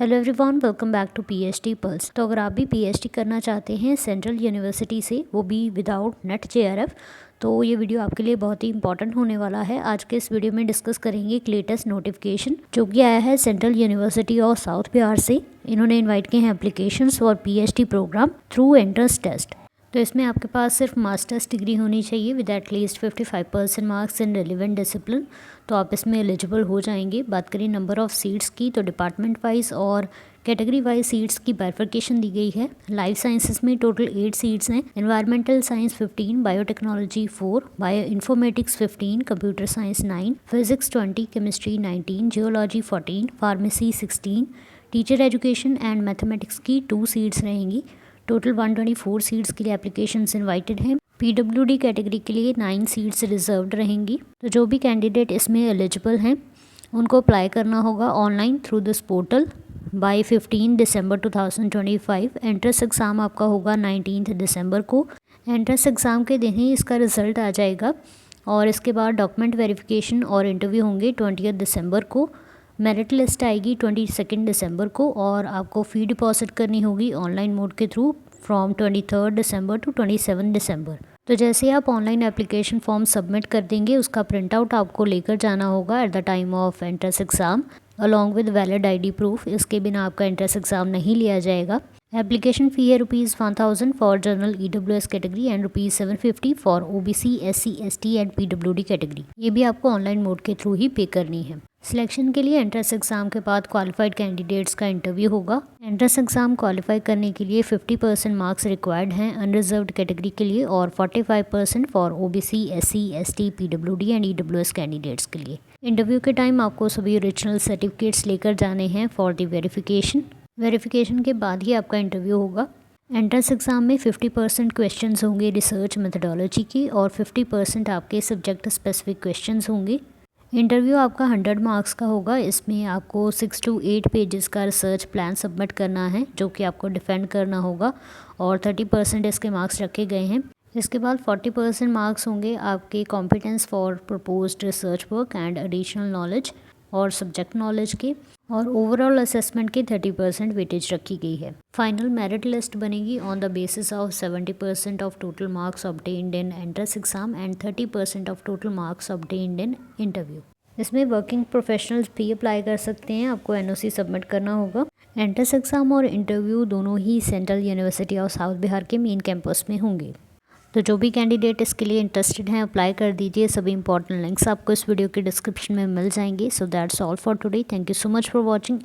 Hello everyone, welcome back to PhD pulse. तो अगर आप भी पीएचडी करना चाहते हैं सेंट्रल यूनिवर्सिटी से, वो भी विदाउट नेट जेआरएफ, तो ये वीडियो आपके लिए बहुत ही इंपॉर्टेंट होने वाला है। आज के इस वीडियो में डिस्कस करेंगे एक लेटेस्ट नोटिफिकेशन जो कि आया है central university of south Bihar से। इन्होंने इन्वाइट किए हैं applications for PhD program through entrance test. तो इसमें आपके पास सिर्फ मास्टर्स डिग्री होनी चाहिए with at least 55% marks in relevant discipline, तो आप इसमें एलिजिबल हो जाएंगे। बात करें नंबर ऑफ सीट्स की, तो डिपार्टमेंट वाइज और कैटेगरी वाइज सीट्स की बाइफर्केशन दी गई है। लाइफ साइंसेस में टोटल 8 सीट्स हैं, environmental science 15, biotechnology 4, bio informatics 15, computer science 9, physics 20, chemistry 19, geology 14, pharmacy 16, teacher education and mathematics की 2 सीट्स रहेंगी। टोटल 124 सीट्स के लिए एप्लीकेशंस इनवाइटेड हैं। पीडब्ल्यूडी कैटेगरी के लिए 9 सीट्स रिजर्व्ड रहेंगी। तो जो भी कैंडिडेट इसमें एलिजिबल हैं उनको अप्लाई करना होगा online through this portal bye 15 December 2025। Entrance exam आपका होगा 19 दिसंबर को। एंट्रेंस एग्ज़ाम के दिन ही इसका रिज़ल्ट आ जाएगा और इसके बाद डॉक्यूमेंट वेरिफिकेशन और इंटरव्यू होंगे 20 दिसंबर को। मेरिट लिस्ट आएगी 22 दिसंबर को और आपको फ़ी डिपॉजिट करनी होगी ऑनलाइन मोड के थ्रू फ्रॉम 23 दिसंबर टू 27 दिसंबर। तो जैसे आप ऑनलाइन एप्लीकेशन फॉर्म सबमिट कर देंगे, उसका प्रिंट आउट आपको लेकर जाना होगा at the time of entrance exam along with valid ID proof. इसके बिना आपका एंट्रेंस एग्ज़ाम नहीं लिया जाएगा। एप्लीकेशन फ़ी है ₹1000 for general EWS category and ₹750 for OBC, SC, ST and PWD category. ये भी आपको ऑनलाइन मोड के थ्रू ही पे करनी है। सिलेक्शन के लिए एंट्रेंस एग्ज़ाम के बाद क्वालिफाइड कैंडिडेट्स का इंटरव्यू होगा। एंट्रेंस एग्ज़ाम क्वालिफाई करने के लिए 50% मार्क्स रिक्वायर्ड हैं अनरिजर्व्ड कैटेगरी के लिए और 45% for OBC, SC, ST, PWD and EWS candidates के लिए। इंटरव्यू के टाइम आपको सभी ओरिजिनल सर्टिफिकेट्स लेकर जाने हैं फॉर द वेरिफिकेशन के बाद ही आपका इंटरव्यू होगा। एंट्रेंस एग्ज़ाम में 50% क्वेश्चंस होंगे रिसर्च मेथडोलॉजी की और 50% आपके सब्जेक्ट स्पेसिफिक क्वेश्चंस होंगे। इंटरव्यू आपका 100 मार्क्स का होगा। इसमें आपको 6 to 8 पेजेस का रिसर्च प्लान सबमिट करना है जो कि आपको डिफेंड करना होगा और 30% इसके मार्क्स रखे गए हैं। इसके बाद 40% मार्क्स होंगे आपके competence for proposed research work and additional knowledge और सब्जेक्ट नॉलेज के, और ओवरऑल असेसमेंट के 30% वेटेज रखी गई है। फाइनल मेरिट लिस्ट बनेगी on the basis of 70% of total marks obtained in entrance exam and 30% of total marks obtained in interview. इसमें working professionals भी अप्लाई कर सकते हैं। आपको एनओसी सबमिट करना होगा। एंट्रेंस एग्जाम और इंटरव्यू दोनों ही Central university of south Bihar के मेन कैंपस में होंगे। तो जो भी कैंडिडेट इसके लिए इंटरेस्टेड हैं अप्लाई कर दीजिए। सभी इंपॉर्टेंट लिंक्स आपको इस वीडियो के डिस्क्रिप्शन में मिल जाएंगे। So that's all for today. Thank you so much for watching.